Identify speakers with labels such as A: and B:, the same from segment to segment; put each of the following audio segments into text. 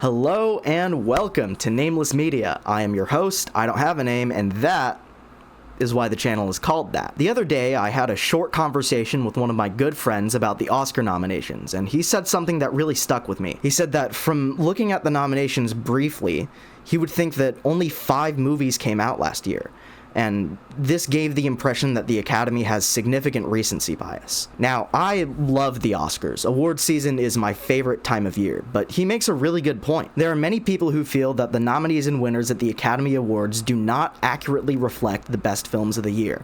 A: Hello and welcome to Nameless Media. I am your host, I don't have a name, and that is why the channel is called that. The other day, I had a short conversation with one of my good friends about the Oscar nominations, and he said something that really stuck with me. He said that from looking at the nominations briefly, he would think that only 5 movies came out last year. And this gave the impression that the Academy has significant recency bias. Now, I love the Oscars. Award season is my favorite time of year, but he makes a really good point. There are many people who feel that the nominees and winners at the Academy Awards do not accurately reflect the best films of the year.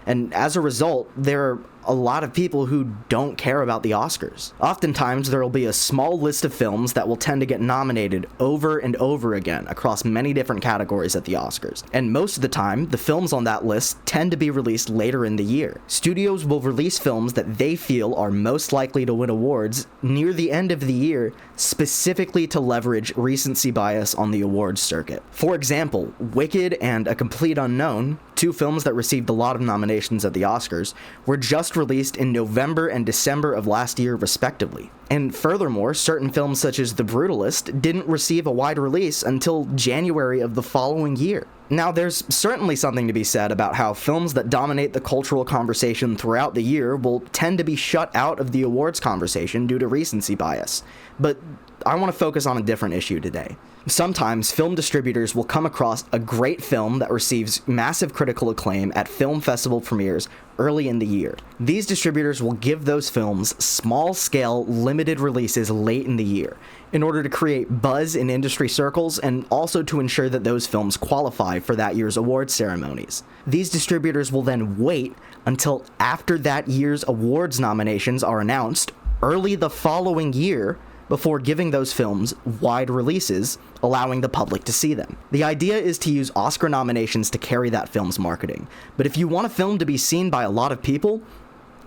A: And as a result, there are a lot of people who don't care about the Oscars. Oftentimes, there will be a small list of films that will tend to get nominated over and over again across many different categories at the Oscars. And most of the time, the films on that list tend to be released later in the year. Studios will release films that they feel are most likely to win awards near the end of the year, specifically to leverage recency bias on the awards circuit. For example, Wicked and A Complete Unknown, 2 films that received a lot of nominations at the Oscars, were just released in November and December of last year, respectively. And furthermore, certain films such as The Brutalist didn't receive a wide release until January of the following year. Now, there's certainly something to be said about how films that dominate the cultural conversation throughout the year will tend to be shut out of the awards conversation due to recency bias. But I want to focus on a different issue today. Sometimes film distributors will come across a great film that receives massive critical acclaim at film festival premieres early in the year. These distributors will give those films small-scale, limited releases late in the year in order to create buzz in industry circles and also to ensure that those films qualify for that year's awards ceremonies. These distributors will then wait until after that year's awards nominations are announced early the following year before giving those films wide releases, allowing the public to see them. The idea is to use Oscar nominations to carry that film's marketing, but if you want a film to be seen by a lot of people,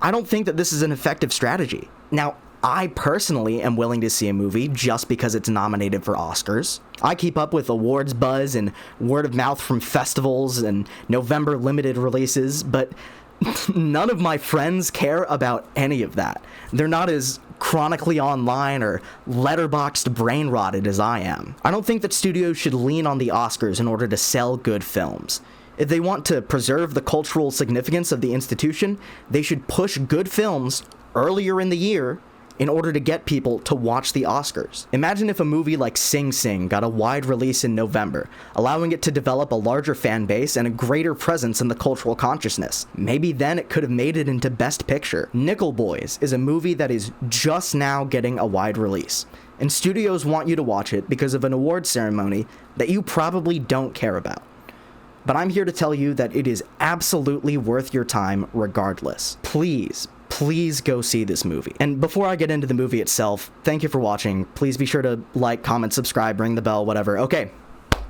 A: I don't think that this is an effective strategy. Now, I personally am willing to see a movie just because it's nominated for Oscars. I keep up with awards buzz and word of mouth from festivals and November limited releases, but none of my friends care about any of that. They're not as chronically online or letterboxed brain rotted as I am. I don't think that studios should lean on the Oscars in order to sell good films. If they want to preserve the cultural significance of the institution, they should push good films earlier in the year in order to get people to watch the Oscars. Imagine if a movie like Sing Sing got a wide release in November, allowing it to develop a larger fan base and a greater presence in the cultural consciousness. Maybe then it could have made it into Best Picture. Nickel Boys is a movie that is just now getting a wide release, and studios want you to watch it because of an award ceremony that you probably don't care about. But I'm here to tell you that it is absolutely worth your time regardless. Please go see this movie. And before I get into the movie itself, thank you for watching. Please be sure to like, comment, subscribe, ring the bell, whatever. Okay,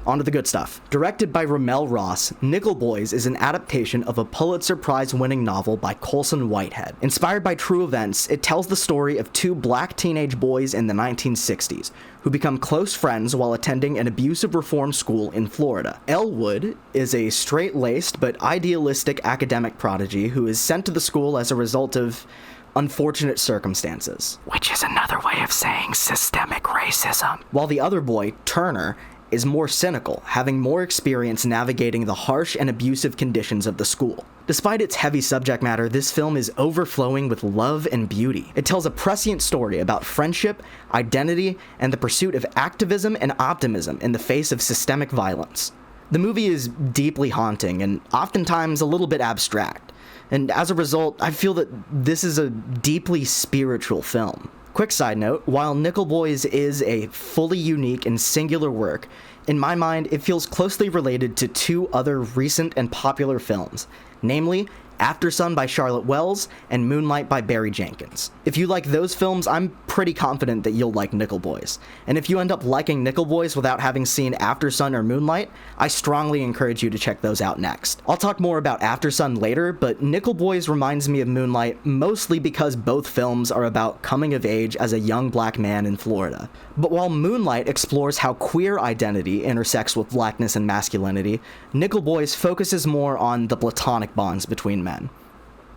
A: on to the good stuff. Directed by RaMell Ross, Nickel Boys is an adaptation of a Pulitzer Prize-winning novel by Colson Whitehead. Inspired by true events, it tells the story of 2 black teenage boys in the 1960s who become close friends while attending an abusive reform school in Florida. Elwood is a straight-laced but idealistic academic prodigy who is sent to the school as a result of unfortunate circumstances, which is another way of saying systemic racism. While the other boy, Turner, is more cynical, having more experience navigating the harsh and abusive conditions of the school. Despite its heavy subject matter, this film is overflowing with love and beauty. It tells a prescient story about friendship, identity, and the pursuit of activism and optimism in the face of systemic violence. The movie is deeply haunting and oftentimes a little bit abstract, and as a result, I feel that this is a deeply spiritual film. Quick side note, while Nickel Boys is a fully unique and singular work, in my mind it feels closely related to 2 other recent and popular films, namely Aftersun by Charlotte Wells and Moonlight by Barry Jenkins. If you like those films, I'm pretty confident that you'll like Nickel Boys. And if you end up liking Nickel Boys without having seen Aftersun or Moonlight, I strongly encourage you to check those out next. I'll talk more about Aftersun later, but Nickel Boys reminds me of Moonlight mostly because both films are about coming of age as a young black man in Florida. But while Moonlight explores how queer identity intersects with blackness and masculinity, Nickel Boys focuses more on the platonic bonds between men,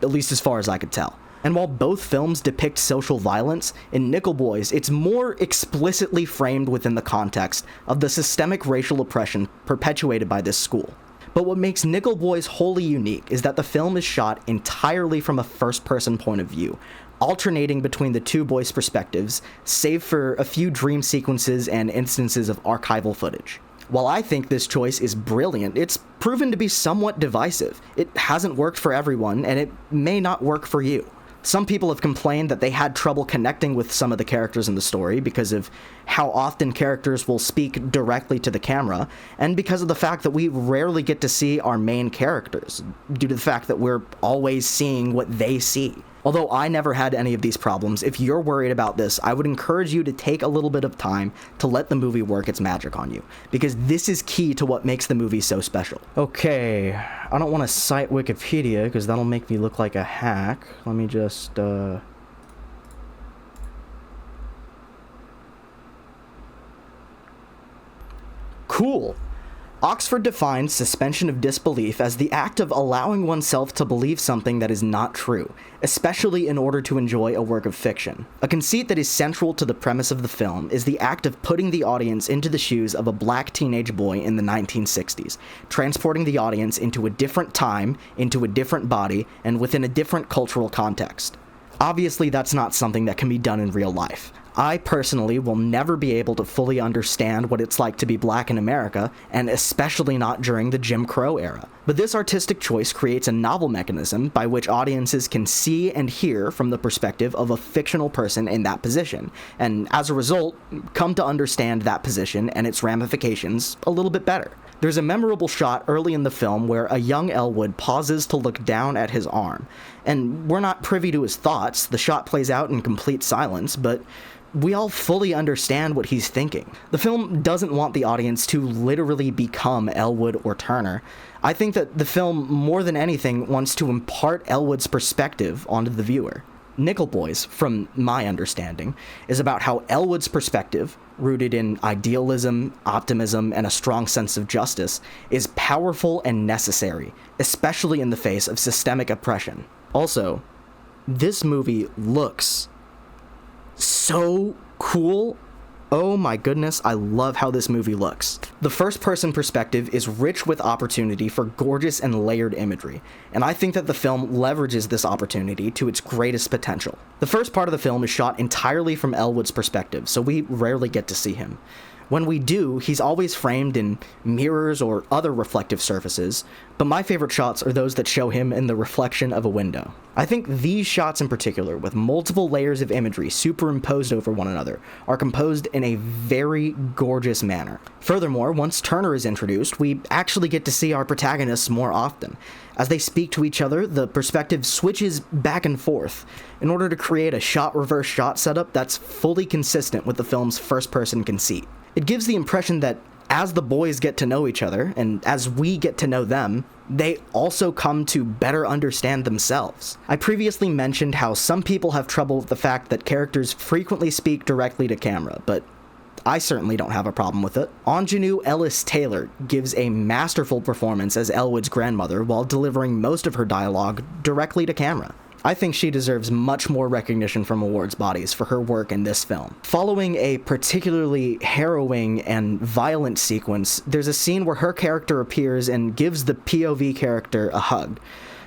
A: at least as far as I could tell. And while both films depict social violence, in Nickel Boys, it's more explicitly framed within the context of the systemic racial oppression perpetuated by this school. But what makes Nickel Boys wholly unique is that the film is shot entirely from a first-person point of view, alternating between the two boys' perspectives, save for a few dream sequences and instances of archival footage. While I think this choice is brilliant, it's proven to be somewhat divisive. It hasn't worked for everyone, and it may not work for you. Some people have complained that they had trouble connecting with some of the characters in the story because of how often characters will speak directly to the camera, and because of the fact that we rarely get to see our main characters, due to the fact that we're always seeing what they see. Although I never had any of these problems, if you're worried about this, I would encourage you to take a little bit of time to let the movie work its magic on you, because this is key to what makes the movie so special. Okay, I don't want to cite Wikipedia, because that'll make me look like a hack. Let me just, Cool. Oxford defines suspension of disbelief as the act of allowing oneself to believe something that is not true, especially in order to enjoy a work of fiction. A conceit that is central to the premise of the film is the act of putting the audience into the shoes of a black teenage boy in the 1960s, transporting the audience into a different time, into a different body, and within a different cultural context. Obviously, that's not something that can be done in real life. I personally will never be able to fully understand what it's like to be black in America, and especially not during the Jim Crow era. But this artistic choice creates a novel mechanism by which audiences can see and hear from the perspective of a fictional person in that position, and as a result, come to understand that position and its ramifications a little bit better. There's a memorable shot early in the film where a young Elwood pauses to look down at his arm, and we're not privy to his thoughts. The shot plays out in complete silence, but we all fully understand what he's thinking. The film doesn't want the audience to literally become Elwood or Turner. I think that the film, more than anything, wants to impart Elwood's perspective onto the viewer. Nickel Boys, from my understanding, is about how Elwood's perspective, rooted in idealism, optimism, and a strong sense of justice, is powerful and necessary, especially in the face of systemic oppression. Also, this movie looks so cool. Oh my goodness, I love how this movie looks. The first-person perspective is rich with opportunity for gorgeous and layered imagery, and I think that the film leverages this opportunity to its greatest potential. The first part of the film is shot entirely from Elwood's perspective, so we rarely get to see him. When we do, he's always framed in mirrors or other reflective surfaces, but my favorite shots are those that show him in the reflection of a window. I think these shots in particular, with multiple layers of imagery superimposed over one another, are composed in a very gorgeous manner. Furthermore, once Turner is introduced, we actually get to see our protagonists more often. As they speak to each other, the perspective switches back and forth in order to create a shot-reverse shot setup that's fully consistent with the film's first-person conceit. It gives the impression that as the boys get to know each other, and as we get to know them, they also come to better understand themselves. I previously mentioned how some people have trouble with the fact that characters frequently speak directly to camera, but I certainly don't have a problem with it. Anjanou Ellis-Taylor gives a masterful performance as Elwood's grandmother while delivering most of her dialogue directly to camera. I think she deserves much more recognition from awards bodies for her work in this film. Following a particularly harrowing and violent sequence, there's a scene where her character appears and gives the POV character a hug.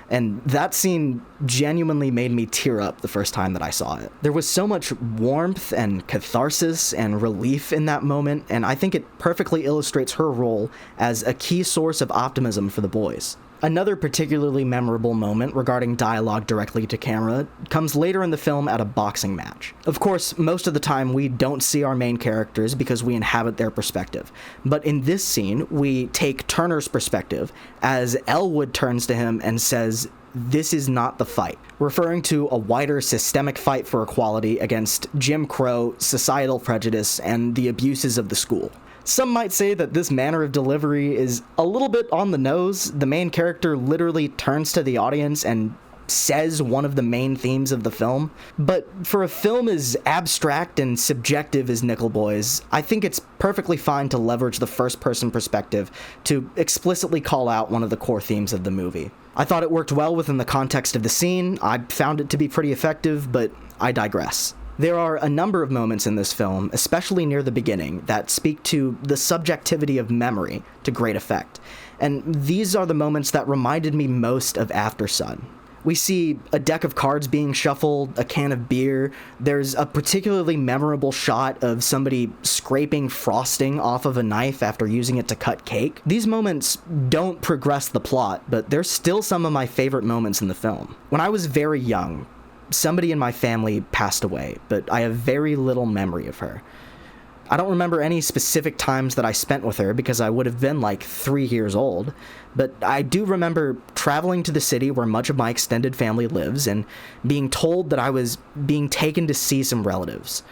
A: And that scene genuinely made me tear up the first time that I saw it. There was so much warmth and catharsis and relief in that moment, and I think it perfectly illustrates her role as a key source of optimism for the boys. Another particularly memorable moment regarding dialogue directly to camera comes later in the film at a boxing match. Of course, most of the time we don't see our main characters because we inhabit their perspective, but in this scene, we take Turner's perspective as Elwood turns to him and says, "This is not the fight," referring to a wider systemic fight for equality against Jim Crow, societal prejudice, and the abuses of the school. Some might say that this manner of delivery is a little bit on the nose. The main character literally turns to the audience and says one of the main themes of the film. But for a film as abstract and subjective as Nickel Boys, I think it's perfectly fine to leverage the first-person perspective to explicitly call out one of the core themes of the movie. I thought it worked well within the context of the scene. I found it to be pretty effective, but I digress. There are a number of moments in this film, especially near the beginning, that speak to the subjectivity of memory to great effect. And these are the moments that reminded me most of After Sun. We see a deck of cards being shuffled, a can of beer. There's a particularly memorable shot of somebody scraping frosting off of a knife after using it to cut cake. These moments don't progress the plot, but they're still some of my favorite moments in the film. When I was very young, somebody in my family passed away, but I have very little memory of her. I don't remember any specific times that I spent with her because I would have been like 3 years old, but I do remember traveling to the city where much of my extended family lives and being told that I was being taken to see some relatives.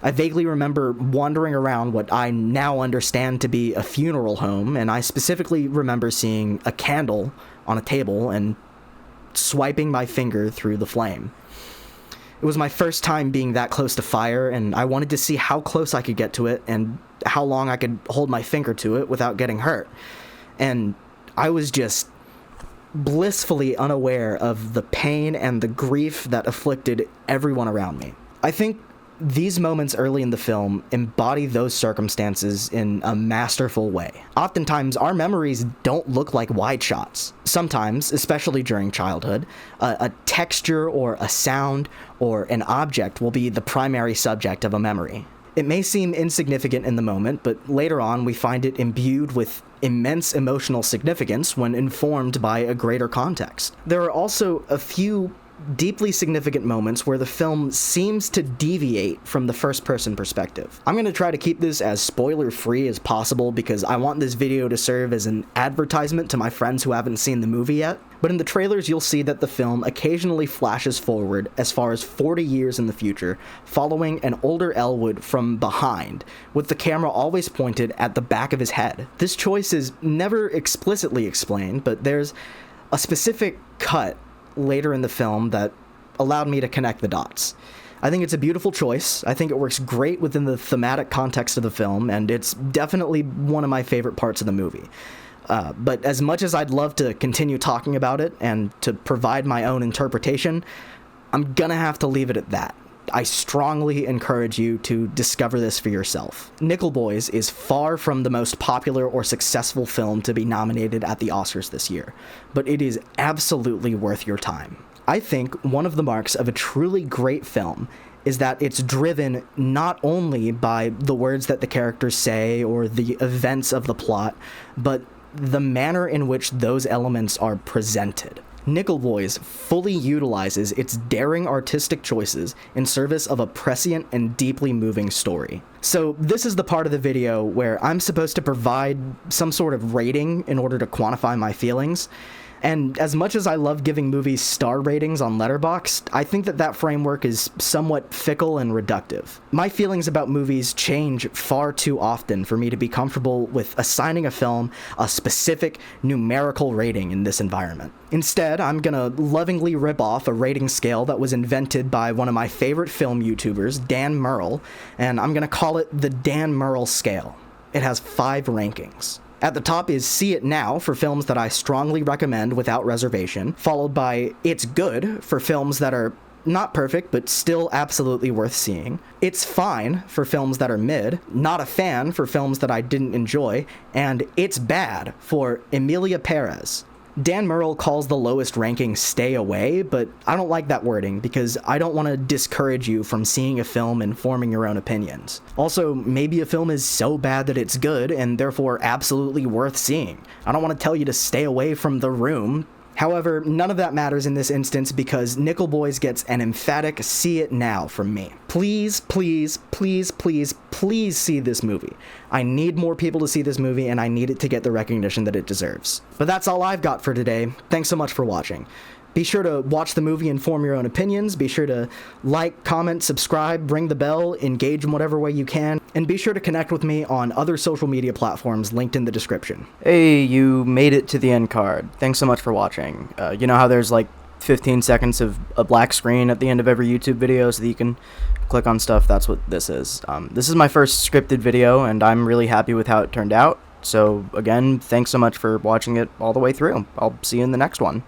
A: I vaguely remember wandering around what I now understand to be a funeral home, and I specifically remember seeing a candle on a table and swiping my finger through the flame. It was my first time being that close to fire, and I wanted to see how close I could get to it and how long I could hold my finger to it without getting hurt. And I was just blissfully unaware of the pain and the grief that afflicted everyone around me. I think these moments early in the film embody those circumstances in a masterful way. Oftentimes, our memories don't look like wide shots. Sometimes, especially during childhood, a texture or a sound or an object will be the primary subject of a memory. It may seem insignificant in the moment, but later on we find it imbued with immense emotional significance when informed by a greater context. There are also a few deeply significant moments where the film seems to deviate from the first-person perspective. I'm going to try to keep this as spoiler-free as possible because I want this video to serve as an advertisement to my friends who haven't seen the movie yet. But in the trailers, you'll see that the film occasionally flashes forward as far as 40 years in the future, following an older Elwood from behind, with the camera always pointed at the back of his head. This choice is never explicitly explained, but there's a specific cut later in the film that allowed me to connect the dots. I think it's a beautiful choice. I think it works great within the thematic context of the film, and it's definitely one of my favorite parts of the movie. But as much as I'd love to continue talking about it and to provide my own interpretation, I'm gonna have to leave it at that. I strongly encourage you to discover this for yourself. Nickel Boys is far from the most popular or successful film to be nominated at the Oscars this year, but it is absolutely worth your time. I think one of the marks of a truly great film is that it's driven not only by the words that the characters say or the events of the plot, but the manner in which those elements are presented. Nickel Boys fully utilizes its daring artistic choices in service of a prescient and deeply moving story. So this is the part of the video where I'm supposed to provide some sort of rating in order to quantify my feelings. And as much as I love giving movies star ratings on Letterboxd, I think that framework is somewhat fickle and reductive. My feelings about movies change far too often for me to be comfortable with assigning a film a specific numerical rating in this environment. Instead, I'm gonna lovingly rip off a rating scale that was invented by one of my favorite film YouTubers, Dan Merle, and I'm gonna call it the Dan Merle scale. It has 5 rankings. At the top is See It Now for films that I strongly recommend without reservation, followed by It's Good for films that are not perfect but still absolutely worth seeing, It's Fine for films that are mid, Not a Fan for films that I didn't enjoy, and It's Bad for Emilia Perez. Dan Merle calls the lowest ranking Stay Away, but I don't like that wording because I don't want to discourage you from seeing a film and forming your own opinions. Also, maybe a film is so bad that it's good and therefore absolutely worth seeing. I don't want to tell you to stay away from The Room. However, none of that matters in this instance because Nickel Boys gets an emphatic See It Now from me. Please, please, please, please, please see this movie. I need more people to see this movie and I need it to get the recognition that it deserves. But that's all I've got for today. Thanks so much for watching. Be sure to watch the movie and form your own opinions. Be sure to like, comment, subscribe, ring the bell, engage in whatever way you can, and be sure to connect with me on other social media platforms linked in the description. Hey, you made it to the end card. Thanks so much for watching. You know how there's like 15 seconds of a black screen at the end of every YouTube video so that you can click on stuff. That's what this is. This is my first scripted video, and I'm really happy with how it turned out. So again, thanks so much for watching it all the way through. I'll see you in the next one.